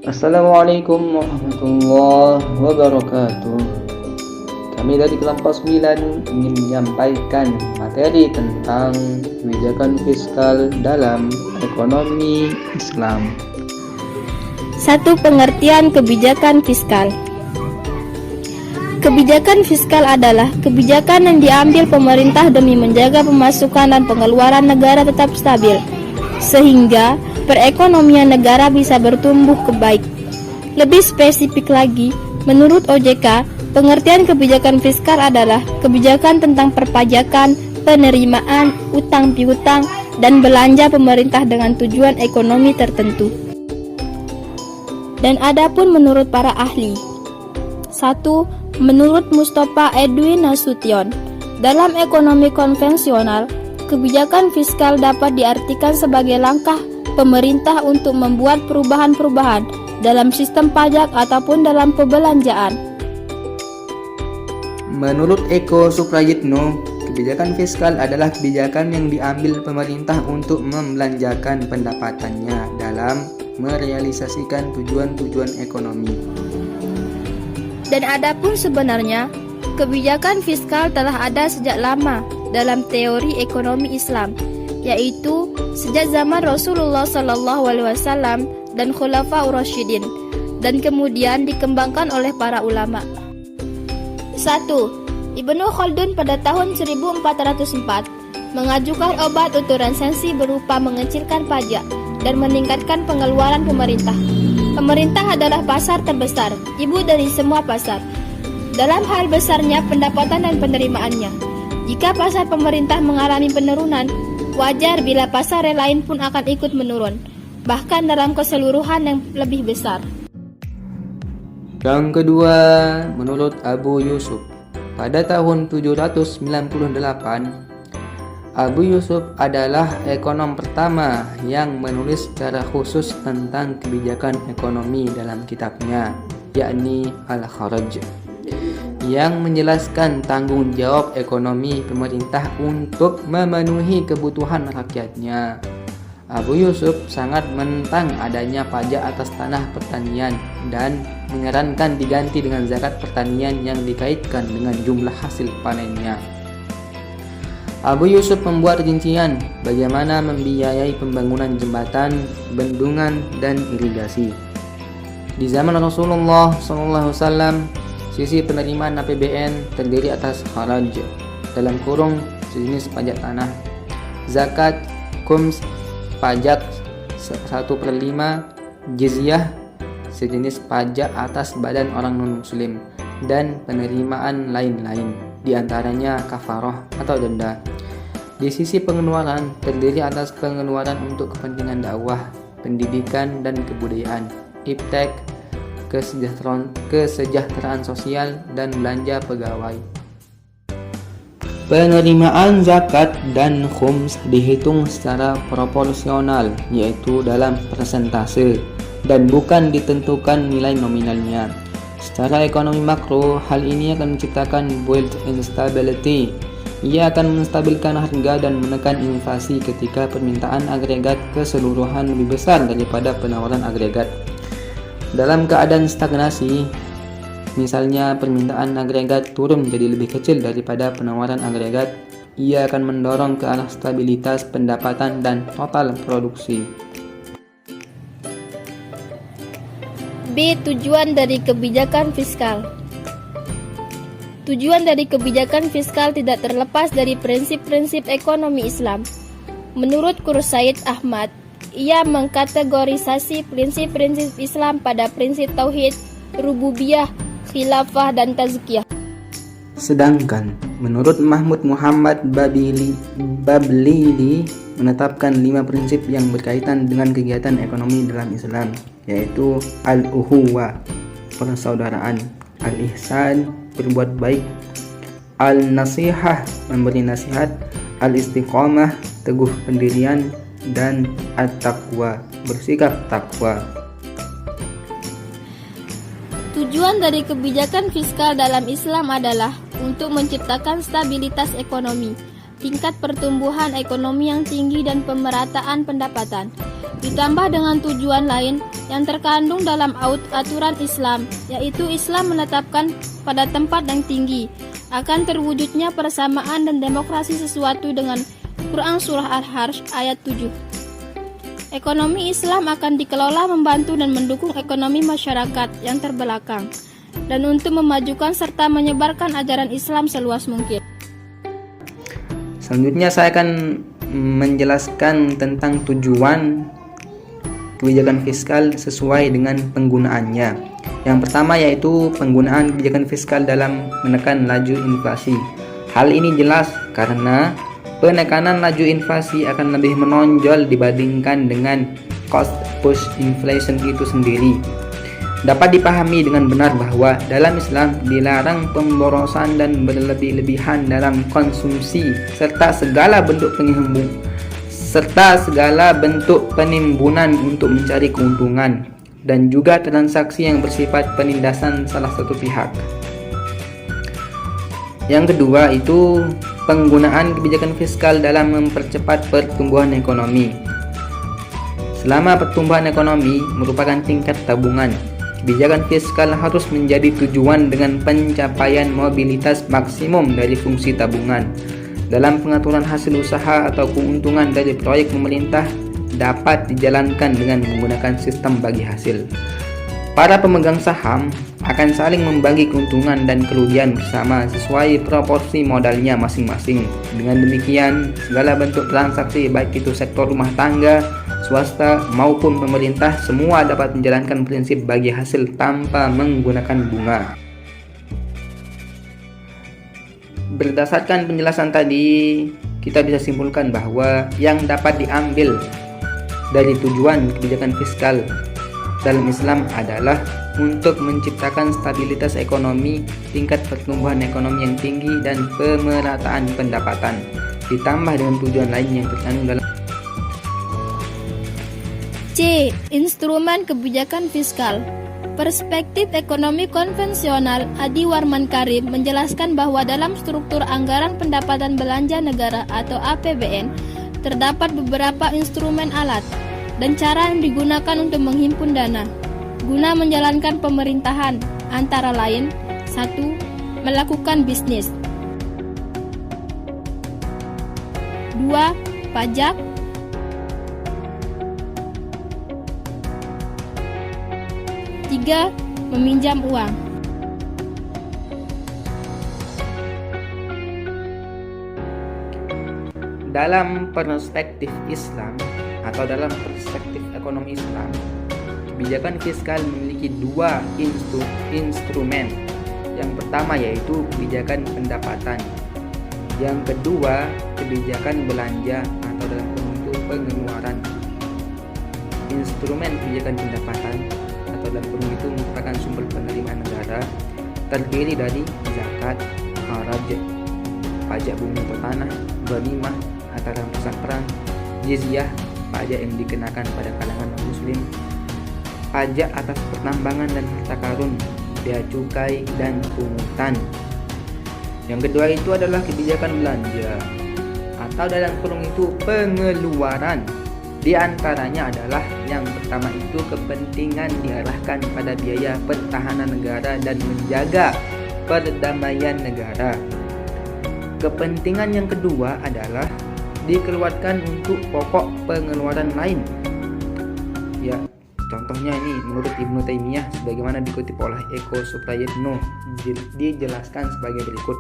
Assalamualaikum warahmatullahi wabarakatuh. Kami dari kelompok 9 ingin menyampaikan materi tentang kebijakan fiskal dalam ekonomi Islam. 1. Pengertian kebijakan fiskal. Kebijakan fiskal adalah kebijakan yang diambil pemerintah demi menjaga pemasukan dan pengeluaran negara tetap stabil, sehingga perekonomian negara bisa bertumbuh baik. Lebih spesifik lagi, menurut OJK, pengertian kebijakan fiskal adalah kebijakan tentang perpajakan, penerimaan, utang piutang, dan belanja pemerintah dengan tujuan ekonomi tertentu. Dan adapun menurut para ahli. 1. Menurut Mustafa Edwin Nasution, dalam ekonomi konvensional, kebijakan fiskal dapat diartikan sebagai langkah pemerintah untuk membuat perubahan-perubahan dalam sistem pajak ataupun dalam perbelanjaan. Menurut Eko Suprayitno, kebijakan fiskal adalah kebijakan yang diambil pemerintah untuk membelanjakan pendapatannya dalam merealisasikan tujuan-tujuan ekonomi. Dan adapun sebenarnya, kebijakan fiskal telah ada sejak lama dalam teori ekonomi Islam, yaitu sejak zaman Rasulullah SAW dan Khulafaur Rasyidin, dan kemudian dikembangkan oleh para ulama. 1. Ibnu Khaldun pada tahun 1404 mengajukan obat untuk transaksi berupa mengecilkan pajak dan meningkatkan pengeluaran pemerintah. Pemerintah adalah pasar terbesar, ibu dari semua pasar. Dalam hal besarnya pendapatan dan penerimaannya. Jika pasar pemerintah mengalami penurunan, wajar bila pasar yang lain pun akan ikut menurun, bahkan dalam keseluruhan yang lebih besar. Yang kedua, menurut Abu Yusuf, pada tahun 798, Abu Yusuf adalah ekonom pertama yang menulis secara khusus tentang kebijakan ekonomi dalam kitabnya, yakni Al-Kharaj, yang menjelaskan tanggung jawab ekonomi pemerintah untuk memenuhi kebutuhan rakyatnya. Abu Yusuf sangat menentang adanya pajak atas tanah pertanian dan menyarankan diganti dengan zakat pertanian yang dikaitkan dengan jumlah hasil panennya. Abu Yusuf membuat rincian bagaimana membiayai pembangunan jembatan, bendungan, dan irigasi. Di zaman Rasulullah SAW, sisi penerimaan APBN terdiri atas kharaj, dalam kurung sejenis pajak tanah, zakat, khums, pajak 1/5, jizyah, sejenis pajak atas badan orang non-muslim, dan penerimaan lain-lain, diantaranya kafaroh atau denda. Di sisi pengeluaran terdiri atas pengeluaran untuk kepentingan dakwah, pendidikan dan kebudayaan, iptek, kesejahteraan sosial, dan belanja pegawai. Penerimaan zakat dan khums dihitung secara proporsional, yaitu dalam persentase, dan bukan ditentukan nilai nominalnya. Secara ekonomi makro, hal ini akan menciptakan wealth instability. Ia akan menstabilkan harga dan menekan inflasi ketika permintaan agregat keseluruhan lebih besar daripada penawaran agregat. Dalam keadaan stagnasi, misalnya permintaan agregat turun menjadi lebih kecil daripada penawaran agregat, ia akan mendorong ke arah stabilitas pendapatan dan total produksi. B. Tujuan dari kebijakan fiskal. Tujuan dari kebijakan fiskal tidak terlepas dari prinsip-prinsip ekonomi Islam. Menurut Qursaid Ahmad, ia mengkategorisasi prinsip-prinsip Islam pada prinsip tauhid, rububiyah, khilafah, dan tazkiyah. Sedangkan menurut Mahmud Muhammad Bablili menetapkan 5 prinsip yang berkaitan dengan kegiatan ekonomi dalam Islam, yaitu al-uhuwa, persaudaraan, al-ihsan, berbuat baik, al-nasihah, memberi nasihat, al-istiqamah, teguh pendirian, dan at-taqwa, bersikap takwa. Tujuan dari kebijakan fiskal dalam Islam adalah untuk menciptakan stabilitas ekonomi, tingkat pertumbuhan ekonomi yang tinggi dan pemerataan pendapatan. Ditambah dengan tujuan lain yang terkandung dalam aturan Islam, yaitu Islam menetapkan pada tempat yang tinggi akan terwujudnya persamaan dan demokrasi sesuatu dengan Quran Surah Al-Harj ayat 7. Ekonomi Islam akan dikelola membantu dan mendukung ekonomi masyarakat yang terbelakang dan untuk memajukan serta menyebarkan ajaran Islam seluas mungkin. Selanjutnya saya akan menjelaskan tentang tujuan kebijakan fiskal sesuai dengan penggunaannya. Yang pertama yaitu penggunaan kebijakan fiskal dalam menekan laju inflasi. Hal ini jelas karena penekanan laju inflasi akan lebih menonjol dibandingkan dengan cost push inflation itu sendiri. Dapat dipahami dengan benar bahwa dalam Islam dilarang pemborosan dan berlebih-lebihan dalam konsumsi serta segala bentuk penimbunan untuk mencari keuntungan dan juga transaksi yang bersifat penindasan salah satu pihak. Yang kedua itu penggunaan kebijakan fiskal dalam mempercepat pertumbuhan ekonomi. Selama pertumbuhan ekonomi merupakan tingkat tabungan, kebijakan fiskal harus menjadi tujuan dengan pencapaian mobilitas maksimum dari fungsi tabungan. Dalam pengaturan hasil usaha atau keuntungan dari proyek pemerintah dapat dijalankan dengan menggunakan sistem bagi hasil. Para pemegang saham akan saling membagi keuntungan dan kerugian bersama sesuai proporsi modalnya masing-masing. Dengan demikian, segala bentuk transaksi baik itu sektor rumah tangga, swasta maupun pemerintah semua dapat menjalankan prinsip bagi hasil tanpa menggunakan bunga. Berdasarkan penjelasan tadi, kita bisa simpulkan bahwa yang dapat diambil dari tujuan kebijakan fiskal dalam Islam adalah untuk menciptakan stabilitas ekonomi, tingkat pertumbuhan ekonomi yang tinggi, dan pemerataan pendapatan, ditambah dengan tujuan lain yang terkandung dalam C. Instrumen kebijakan fiskal. Perspektif ekonomi konvensional Adi Warman Karim menjelaskan bahwa dalam struktur anggaran pendapatan belanja negara atau APBN terdapat beberapa instrumen alat dan cara yang digunakan untuk menghimpun dana guna menjalankan pemerintahan, antara lain 1. Melakukan bisnis, 2. Pajak, 3. Meminjam uang. Dalam perspektif Islam atau dalam perspektif ekonomi Islam, kebijakan fiskal memiliki dua instrumen. Yang pertama yaitu kebijakan pendapatan. Yang kedua, kebijakan belanja atau dalam bentuk pengeluaran. Instrumen kebijakan pendapatan atau dalam bentuk itu merupakan sumber penerimaan negara, terdiri dari zakat, kharaj, pajak bumi atau tanah, ghanimah atau rampasan perang, jizyah, pajak yang dikenakan pada kalangan non-muslim, pajak atas pertambangan dan harta karun, bea cukai dan pungutan. Yang kedua itu adalah kebijakan belanja atau dalam kurung itu pengeluaran. Di antaranya adalah yang pertama itu kepentingan diarahkan pada biaya pertahanan negara dan menjaga perdamaian negara. Kepentingan yang kedua adalah dikeluarkan untuk pokok pengeluaran lain. Ya, contohnya ini menurut Ibnu Taimiyah sebagaimana dikutip oleh Eko Suprayitno dijelaskan sebagai berikut.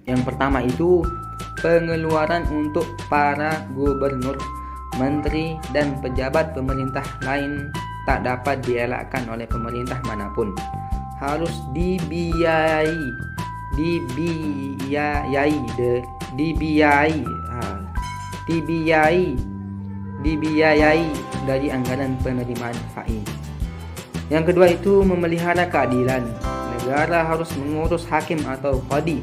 Yang pertama itu pengeluaran untuk para gubernur, menteri dan pejabat pemerintah lain tak dapat dielakkan oleh pemerintah manapun. Harus dibiayai dari anggaran penerimaan FAI. Yang kedua itu memelihara keadilan. Negara harus mengurus hakim atau qadi.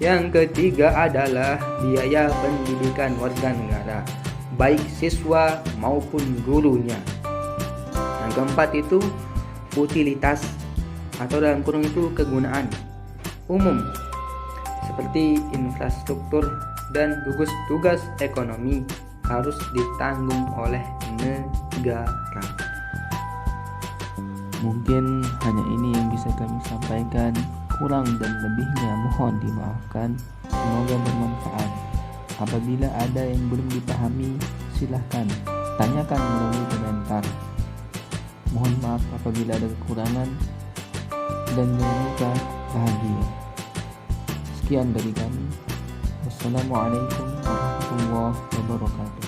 Yang ketiga adalah biaya pendidikan warga negara, baik siswa maupun gurunya. Yang keempat itu utilitas atau dalam kurung itu kegunaan umum seperti infrastruktur dan gugus tugas ekonomi harus ditanggung oleh negara. Mungkin hanya ini yang bisa kami sampaikan. Kurang dan lebihnya mohon dimaafkan. Semoga bermanfaat. Apabila ada yang belum dipahami, silahkan tanyakan melalui komentar. Mohon maaf apabila ada kekurangan, dan jangan lupa bahagia. Sekian dari kami. Wassalamualaikum warahmatullahi wabarakatuh.